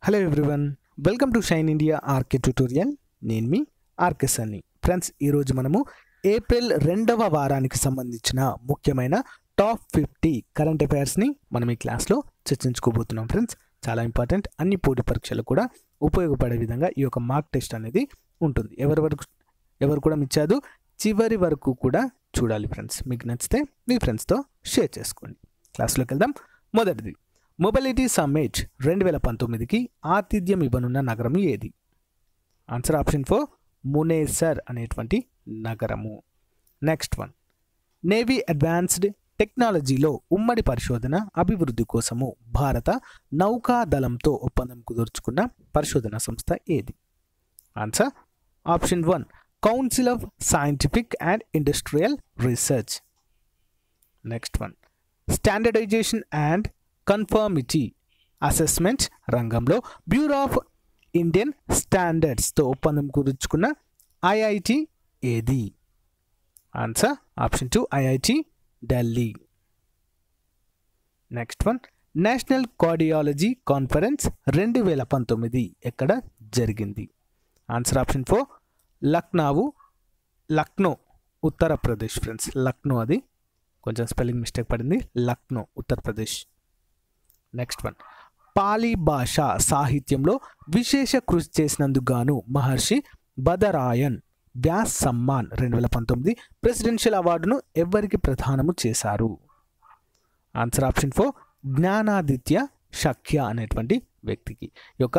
Hello everyone, welcome to Shine India RK tutorial. నేను మీ RK Sunny. Friends, ఈరోజు మనము ఏప్రిల్ 2వ వారానికి సంబంధించిన ముఖ్యమైన టాప్ 50 కరెంట్ అఫైర్స్ని మనం ఈ క్లాస్లో చర్చించుకోబోతున్నాం. ఫ్రెండ్స్, చాలా ఇంపార్టెంట్. అన్ని పోటీ పరీక్షలు కూడా ఉపయోగపడే విధంగా ఈ యొక్క మార్క్ టెస్ట్ అనేది ఉంటుంది. ఎవరు కూడా మిస్ చేయదు, చివరి వరకు కూడా చూడాలి. ఫ్రెండ్స్, మీకు నచ్చితే మీ ఫ్రెండ్స్తో షేర్ చేసుకోండి. క్లాస్లోకి వెళ్దాం. మొదటిది, మొబిలిటీ సమ్మిట్ 2019కి ఆతిథ్యం ఇవ్వనున్న నగరం ఏది? ఆన్సర్ ఆప్షన్ 4 మునేసర్ అనేటువంటి నగరము. నెక్స్ట్ వన్, నేవీ అడ్వాన్స్డ్ టెక్నాలజీలో ఉమ్మడి పరిశోధన అభివృద్ధి కోసము భారత నౌకాదళంతో ఒప్పందం కుదుర్చుకున్న పరిశోధన సంస్థ ఏది? Answer option 1 Council of Scientific and Industrial Research. Next one, standardization and conformity assessment రంగంలో బ్యూరో ఆఫ్ ఇండియన్ స్టాండర్డ్స్తో ఒప్పందం కుదుర్చుకున్న ఐఐటి ఏది? Answer option 2 IIT Delhi. Next one, National Cardiology Conference 2019 ఎక్కడ జరిగింది? Answer option 4 Lucknow Uttar Pradesh. Friends, Lucknow, అది కొంచెం స్పెల్లింగ్ మిస్టేక్ పడింది, లక్నో ఉత్తరప్రదేశ్. నెక్స్ట్ వన్, పాలీ భాష సాహిత్యంలో విశేష కృషి చేసినందుకు గాను మహర్షి బదరాయన్ వ్యాస్ సమ్మాన్ 2019 ప్రెసిడెన్షియల్ అవార్డును ఎవరికి ప్రదానము చేశారు? ఆన్సర్ ఆప్షన్ 4 జ్ఞానాదిత్య శక్య అనేటువంటి వ్యక్తికి. ఈ యొక్క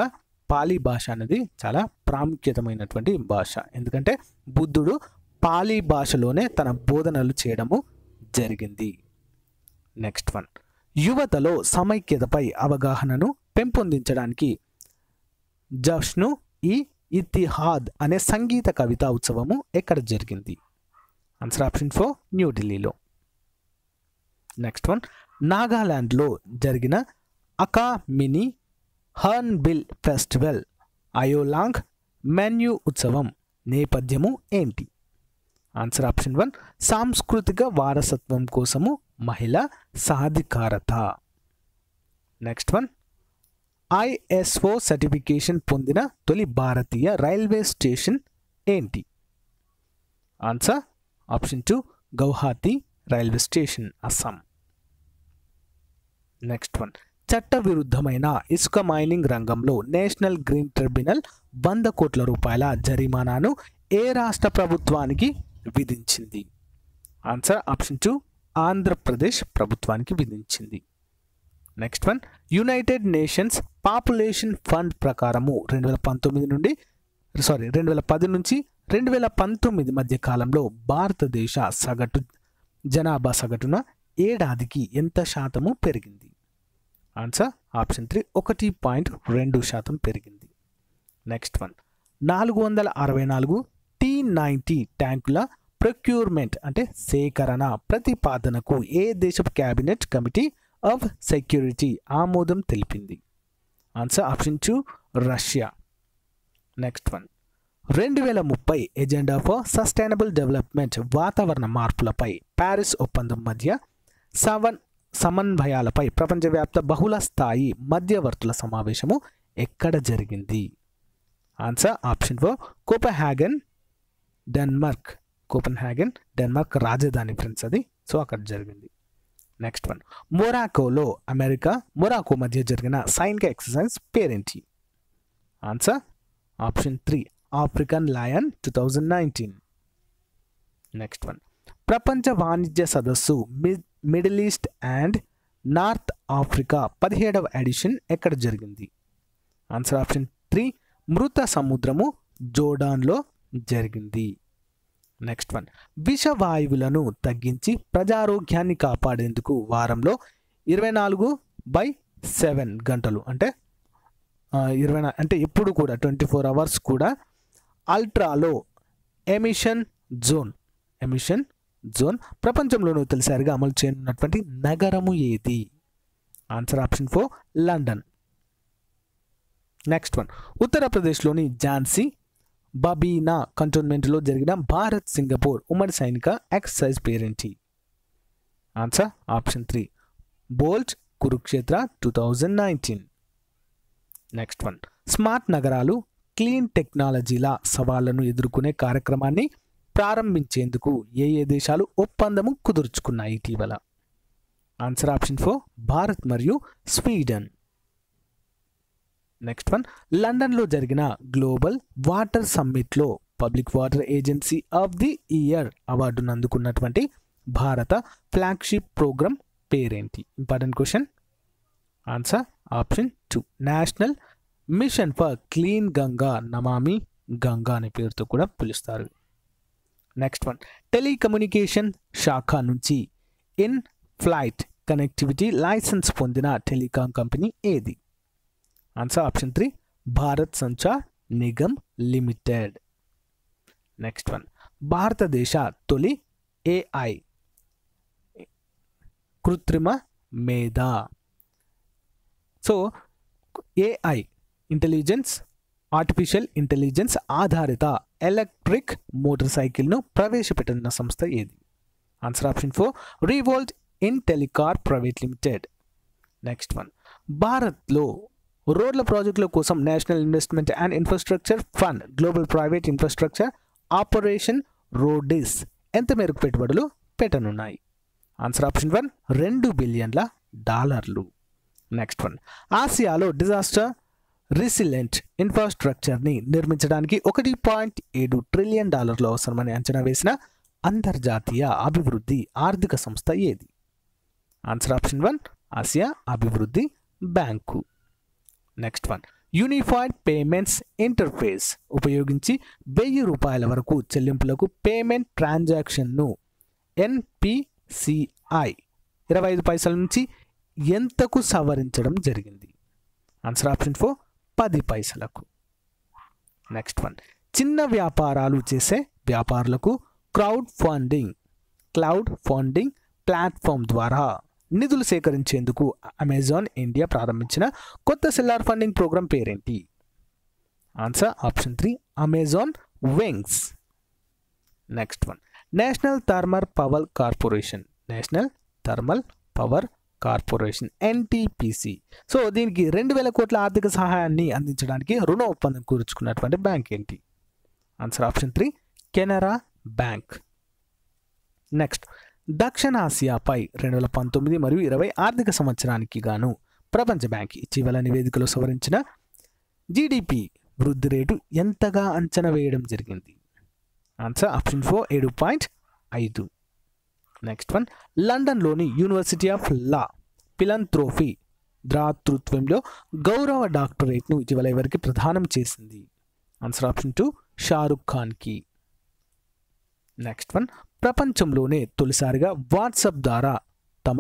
పాలీ భాష అనేది చాలా ప్రాముఖ్యతమైనటువంటి భాష, ఎందుకంటే బుద్ధుడు పాలీ భాషలోనే తన బోధనలు చేయడము జరిగింది. నెక్స్ట్ వన్, యువతలో సమైక్యతపై అవగాహనను పెంపొందించడానికి జష్ను ఈ ఇతిహాద్ అనే సంగీత కవితా ఉత్సవము ఎక్కడ జరిగింది? ఆన్సర్ ఆప్షన్ 4 న్యూఢిల్లీలో. నెక్స్ట్ వన్, నాగాలాండ్లో జరిగిన అకా మినీ హార్న్బిల్ ఫెస్టివల్ అయోలాంగ్ మెన్యూ ఉత్సవం నేపథ్యము ఏంటి? ఆన్సర్ ఆప్షన్ 1 సాంస్కృతిక వారసత్వం కోసము మహిళా సాధికారత. నెక్స్ట్ వన్, ఐఎస్ఓ సర్టిఫికేషన్ పొందిన తొలి భారతీయ రైల్వే స్టేషన్ ఏంటి? Answer option 2 Guwahati railway station, Assam. Next one, చట్టవిరుద్ధమైన ఇసుక మైనింగ్ రంగంలో నేషనల్ గ్రీన్ ట్రిబ్యునల్ 100 కోట్ల రూపాయల జరిమానాను ఏ రాష్ట్ర ప్రభుత్వానికి విధించింది? ఆన్సర్ ఆప్షన్ 2 ఆంధ్రప్రదేశ్ ప్రభుత్వానికి విధించింది. Next one, United nations population fund ప్రకారము 2010 నుంచి 2019 మధ్య కాలంలో భారతదేశ జనాభా సగటున ఏడాదికి ఎంత శాతము పెరిగింది? ఆన్సర్ ఆప్షన్ 3 1.2% పెరిగింది. నెక్స్ట్ వన్, 464 T90 ట్యాంకుల ప్రొక్యూర్మెంట్ అంటే సేకరణ ప్రతిపాదనకు ఏ దేశపు క్యాబినెట్ కమిటీ ఆఫ్ సెక్యూరిటీ ఆమోదం తెలిపింది? Answer option 2 Russia. Next one, 2030 agenda for sustainable development వాతావరణ మార్పులపై ప్యారిస్ ఒప్పందం మధ్య సమన్వయాలపై ప్రపంచవ్యాప్త బహుళ స్థాయి మధ్యవర్తుల సమావేశము ఎక్కడ జరిగింది? ఆన్సర్ ఆప్షన్ 4 కోపెన్హాగన్ డెన్మార్క్ రాజధాని. ఫ్రెండ్స్, అది సో అక్కడ జరిగింది. నెక్స్ట్ వన్, మొరాకో మధ్య జరిగిన సైనిక ఎక్సర్సైజ్ పేరేంటి? Answer option 3 African lion 2019. Next one, ప్రపంచ వాణిజ్య సదస్సు Middle East and North Africa 17వ ఎడిషన్ ఎక్కడ జరిగింది? ఆన్సర్ ఆప్షన్ 3 మృత సముద్రము జోర్డాన్లో జరిగింది. నెక్స్ట్ వన్, విషవాయువులను తగ్గించి ప్రజారోగ్యాన్ని కాపాడేందుకు వారంలో 24/7 గంటలు అంటే ఎప్పుడు కూడా 24 అవర్స్ కూడా అల్ట్రాలో ఎమిషన్ జోన్ ప్రపంచంలోనూ తొలిసారిగా అమలు చేయనున్నటువంటి నగరము ఏది? Answer option 4 London. Next one, ఉత్తరప్రదేశ్లోని ఝాన్సీ బబీనా కంటోన్మెంట్లో జరిగిన భారత్ సింగపూర్ ఉమ్మడి సైనిక ఎక్సర్సైజ్ పేరేంటి? Answer option 3 bold Kurukshetra 2019. Next one, smart నగరాలు క్లీన్ టెక్నాలజీల సవాళ్లను ఎదుర్కొనే కార్యక్రమాన్ని ప్రారంభించేందుకు ఏ దేశాలు ఒప్పందము కుదుర్చుకున్నాయి ఇటీవల? ఆన్సర్ ఆప్షన్ 4 భారత్ మరియు స్వీడన్. నెక్స్ట్ వన్, లండన్లో జరిగిన గ్లోబల్ వాటర్ సమ్మిట్లో public water agency of the year అవార్డును అందుకున్నటువంటి భారత ఫ్లాగ్షిప్ ప్రోగ్రామ్ పేరేంటి? Important question. Answer option 2 national mission for clean Ganga Namami Ganga అనే పేరుతో కూడా పిలుస్తారు. నెక్స్ట్ వన్, టెలికమ్యూనికేషన్ శాఖ నుంచి ఇన్ ఫ్లైట్ కనెక్టివిటీ లైసెన్స్ పొందిన టెలికాం కంపెనీ ఏది? Answer option 3 Bharat Sanchar Nigam limited. Next one, భారతదేశ తొలి AI కృత్రిమ మేధ. సో AI ఆర్టిఫిషియల్ ఇంటెలిజెన్స్ ఆధారిత ఎలక్ట్రిక్ మోటార్ సైకిల్ను ప్రవేశపెట్టిన సంస్థ ఏది? Answer option 4 Revolt Intellicorp private limited. Next one, భారత్లో రోడ్ల ప్రాజెక్టుల కోసం national investment and infrastructure fund global private infrastructure operation Roadis ఎంత మేరకు పెట్టుబడులు పెట్టనున్నాయి? Answer option 1 $2 billion. Next one, ఆసియాలో డిజాస్టర్ రెసిలెంట్ ఇన్ఫ్రాస్ట్రక్చర్ని నిర్మించడానికి $1.7 ట్రిలియన్ అవసరమని అంచనా వేసిన అంతర్జాతీయ అభివృద్ధి ఆర్థిక సంస్థ ఏది? ఆన్సర్ ఆప్షన్ 1 ఆసియా అభివృద్ధి bank. Next one, unified payments interface ఉపయోగించి ₹1000 వరకు చెల్లింపులకు పేమెంట్ ట్రాన్సాక్షన్ను NPCI 25 పైసల నుంచి ఎంతకు సవరించడం జరిగింది? ఆన్సర్ ఆప్షన్ 4 10 పైసలకు. నెక్స్ట్ వన్, చిన్న వ్యాపారాలు చేసే వ్యాపారులకు క్లౌడ్ ఫండింగ్ ప్లాట్ఫామ్ ద్వారా నిధులు సేకరించేందుకు అమెజాన్ ఇండియా ప్రారంభించిన కొత్త సెల్లార్ ఫండింగ్ ప్రోగ్రామ్ పేరేంటి? Answer option 3 Amazon Wings. Next one, national thermal power corporation NTPC. So దీనికి 2000 కోట్ల ఆర్థిక సహాయాన్ని అందించడానికి రుణ ఒప్పందం కూర్చుకున్నటువంటి బ్యాంక్ ఏంటి? Answer option 3 Canara bank. Next, దక్షిణాసియాపై 2019 మరియు 20 ఆర్థిక సంవత్సరానికి గాను ప్రపంచ బ్యాంక్ ఇటీవల నివేదికలో సవరించిన GDP వృద్ధి రేటు ఎంతగా అంచనా వేయడం జరిగింది? Answer option 4 7.5. నెక్స్ట్ వన్, లండన్లోని యూనివర్సిటీ ఆఫ్ లా ఫిలంథ్రోఫీ దాతృత్వంలో గౌరవ డాక్టరేట్ను ఇటీవల ఎవరికి ప్రదానం చేసింది? ఆన్సర్ ఆప్షన్ 2 షారుఖ్ ఖాన్కి. నెక్స్ట్ వన్, ప్రపంచంలోనే తొలిసారిగా వాట్సాప్ ద్వారా తమ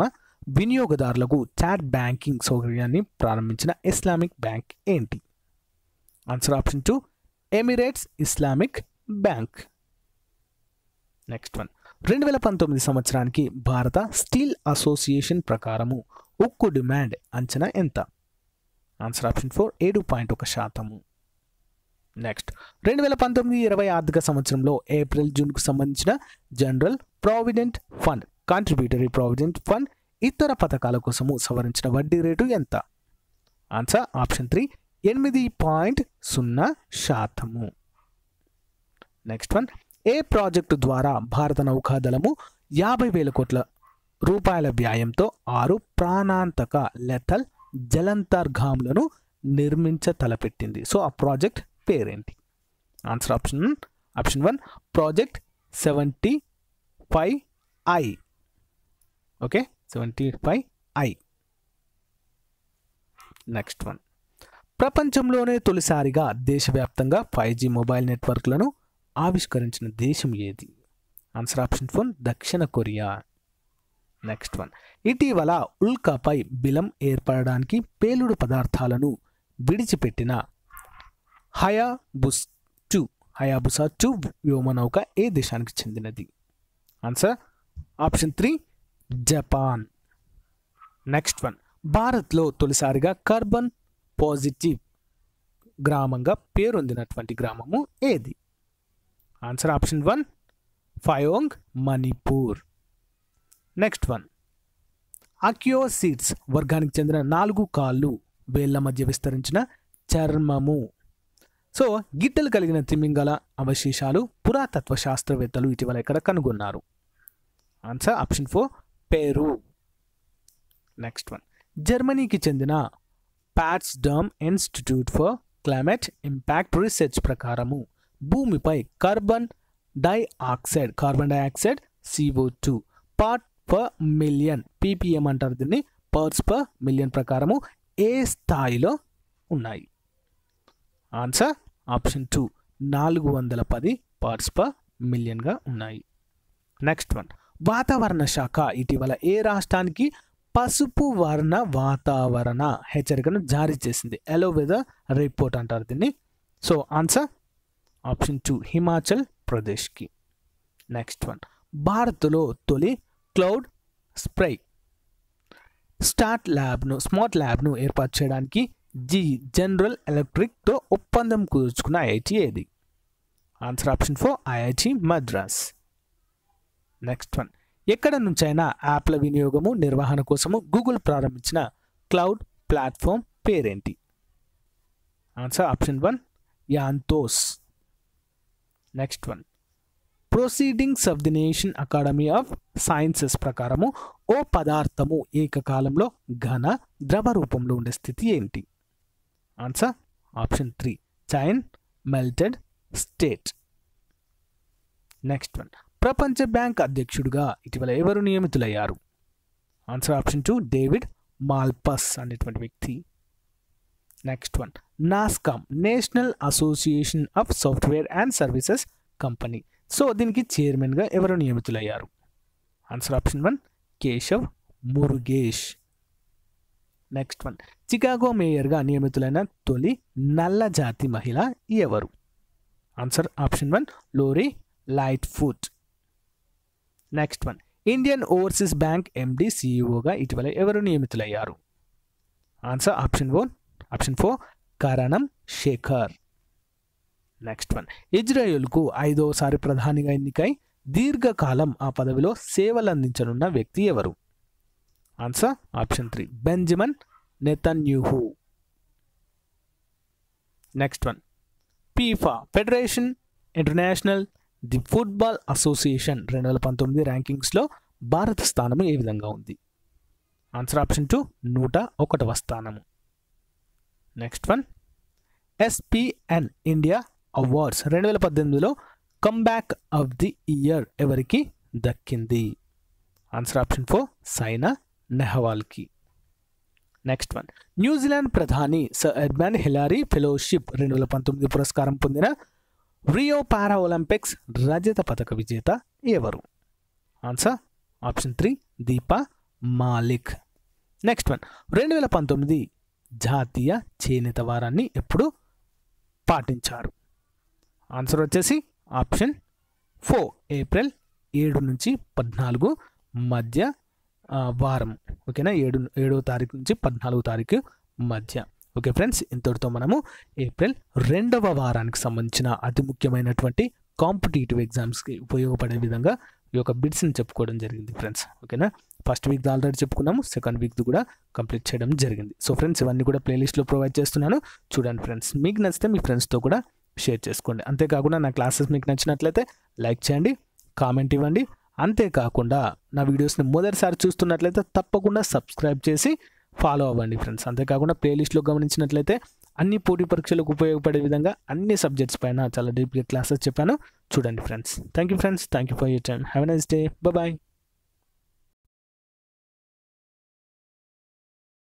వినియోగదారులకు చాట్ బ్యాంకింగ్ సౌకర్యాన్ని ప్రారంభించిన ఇస్లామిక్ బ్యాంక్ ఏంటి? Answer option 2 Emirates Islamic bank. Next one, 2019 సంవత్సరానికి భారత స్టీల్ అసోసియేషన్ ప్రకారము ఉక్కు డిమాండ్ అంచనా ఎంత? Answer option 4 7.1%. నెక్స్ట్, 2019-20 ఆర్థిక సంవత్సరంలో ఏప్రిల్ జూన్కు సంబంధించిన general provident fund contributory provident fund ఇతర పథకాల కోసము సవరించిన వడ్డీ రేటు ఎంత? Answer option 3 8.0%. నెక్స్ట్ వన్, ఏ ప్రాజెక్టు ద్వారా భారత నౌకాదళము 50,000 కోట్ల రూపాయల వ్యయంతో 6 ప్రాణాంతక లెథల్ జలంతర్గాములను నిర్మించ తలపెట్టింది? సో ఆ ప్రాజెక్ట్ పేరేంటి? Answer option 1 project 75I. Okay, 75I. Next one, ప్రపంచంలోనే తొలిసారిగా దేశవ్యాప్తంగా 5G మొబైల్ నెట్వర్క్లను ఆవిష్కరించిన దేశం ఏది? ఆన్సర్ ఆప్షన్ 4 దక్షిణ కొరియా. నెక్స్ట్ వన్, ఇటీవల ఉల్కాపై బిలం ఏర్పడడానికి పేలుడు పదార్థాలను విడిచిపెట్టిన హయాబుసా 2 వ్యోమనౌక ఏ దేశానికి చెందినది? Answer option 3 Japan. Next one, భారత్లో తొలిసారిగా కార్బన్ పాజిటివ్ గ్రామంగా పేరొందినటువంటి గ్రామము ఏది? Answer option 1 Phayeng Manipur. Next one, అక్యోసీడ్స్ వర్గానికి చెందిన 4 కాళ్ళు వేళ్ల మధ్య విస్తరించిన చర్మము. సో గిట్టలు కలిగిన తిమింగల అవశేషాలు పురాతత్వ శాస్త్రవేత్తలు ఇటీవల ఇక్కడ కనుగొన్నారు. Answer option 4 Peru. Next one, జర్మనీకి చెందిన Potsdam institute for climate impact research ప్రకారము భూమిపై carbon dioxide CO2 part per million ppm అంటారు దీన్ని, పార్ట్స్ పర్ మిలియన్ ప్రకారము ఏ స్థాయిలో ఉన్నాయి? ఆన్సర్ ఆప్షన్ 2 410 పార్ట్స్ పర్ మిలియన్గా ఉన్నాయి. నెక్స్ట్ వన్, వాతావరణ శాఖ ఇటీవల ఏ రాష్ట్రానికి పసుపు వర్ణ వాతావరణ హెచ్చరికను జారీ చేసింది? ఎల్లో వెదర్ రిపోర్ట్ అంటారు దీన్ని. సో ఆన్సర్ ఆప్షన్ 2 హిమాచల్ ప్రదేశ్కి. నెక్స్ట్ వన్, భారత్లో తొలి క్లౌడ్ స్ప్రే స్మార్ట్ ల్యాబ్ను ఏర్పాటు చేయడానికి జనరల్ ఎలక్ట్రిక్తో ఒప్పందం కుదుర్చుకున్న ఐఐటి ఏది? Answer option 4 IIT Madras. Next one, ఎక్కడ నుంచైనా యాప్ల వినియోగము నిర్వహణ కోసము గూగుల్ ప్రారంభించిన క్లౌడ్ ప్లాట్ఫామ్ పేరేంటి? Answer option 1 Anthos. Next one, proceedings of the nation academy of sciences ప్రకారము ఓ పదార్థము ఏకకాలంలో ఘన ద్రవ రూపంలో ఉండే స్థితి ఏంటి? Answer option 3 chain melted state. Next one, ప్రపంచ బ్యాంక్ అధ్యక్షుడిగా ఇటీవల ఎవరు నియమితులయ్యారు? ఆన్సర్ ఆప్షన్ 2 డేవిడ్ మాల్పస్ అనేటువంటి వ్యక్తి. Next one, NASSCOM national association of software and services company, so దీనికి చైర్మన్గా ఎవరు నియమితులయ్యారు? Answer option 1 Keshav Murugesh. Next one, Chicago మేయర్గా నియమితులైన తొలి నల్ల జాతి మహిళ ఎవరు? Answer option 1 Lori lightfoot. Next one, Indian overseas bank MD సిఇఓగా ఇటీవల ఎవరు నియమితులయ్యారు? Answer option 4 Karnam Sekhar. Next one, ఇజ్రాయెల్కు 5వసారి ప్రధానిగా ఎన్నికై దీర్ఘకాలం ఆ పదవిలో సేవలు అందించనున్న వ్యక్తి ఎవరు? Answer option 3 Benjamin Netanyahu. Next one, FIFA federation international the football association 2019 ర్యాంకింగ్స్లో భారత స్థానము ఏ విధంగా ఉంది? ఆన్సర్ ఆప్షన్ 2 101వ స్థానము. Next one, ESPN India awards 2018లో కమ్బ్యాక్ ఆఫ్ ది ఇయర్ ఎవరికి దక్కింది? ఆన్సర్ ఆప్షన్ 4 సైనా నెహ్వాల్కి. నెక్స్ట్ వన్, న్యూజిలాండ్ ప్రధాని సర్ ఎడ్మండ్ హిలారీ ఫెలోషిప్ 2019 పురస్కారం పొందిన రియో పారా ఒలింపిక్స్ రజత పథక విజేత ఎవరు? Answer option 3 Deepa Malik. Next one, 2019 జాతీయ చేనేత వారాన్ని ఎప్పుడు పాటించారు? ఆన్సర్ వచ్చేసి ఆప్షన్ 4 ఏప్రిల్ 7 నుంచి 14 మధ్య వారం. ఓకేనా, 7వ తారీఖు నుంచి 14వ తారీఖు మధ్య. ఓకే ఫ్రెండ్స్, ఇంతటితో మనము ఏప్రిల్ 2వ వారానికి సంబంధించిన అతి ముఖ్యమైనటువంటి కాంపిటేటివ్ ఎగ్జామ్స్కి ఉపయోగపడే విధంగా ఈ యొక్క బిట్స్ని చెప్పుకోవడం జరిగింది ఫ్రెండ్స్. ఓకేనా, ఫస్ట్ వీక్ ఆల్రెడీ చెప్పుకున్నాము, సెకండ్ వీక్ కూడా కంప్లీట్ చేయడం జరిగింది. సో ఫ్రెండ్స్, ఇవన్నీ కూడా ప్లేలిస్ట్లో ప్రొవైడ్ చేస్తున్నాను, చూడండి ఫ్రెండ్స్. మీకు నచ్చితే మీ ఫ్రెండ్స్తో కూడా షేర్ చేసుకోండి. అంతేకాకుండా నా క్లాసెస్ మీకు నచ్చినట్లయితే లైక్ చేయండి, కామెంట్ ఇవ్వండి. అంతేకాకుండా నా వీడియోస్ని మొదటిసారి చూస్తున్నట్లయితే తప్పకుండా సబ్స్క్రైబ్ చేసి ఫాలో అవ్వండి ఫ్రెండ్స్. అంతేకాకుండా ప్లేలిస్ట్లో గమనించినట్లయితే అన్ని పోటీ పరీక్షలకు ఉపయోగపడే విధంగా అన్ని సబ్జెక్ట్స్ పైన చాలా డీప్గా క్లాసెస్ చెప్పాను, చూడండి friends. Thank you friends, thank you for your time. Have a nice day. Bye.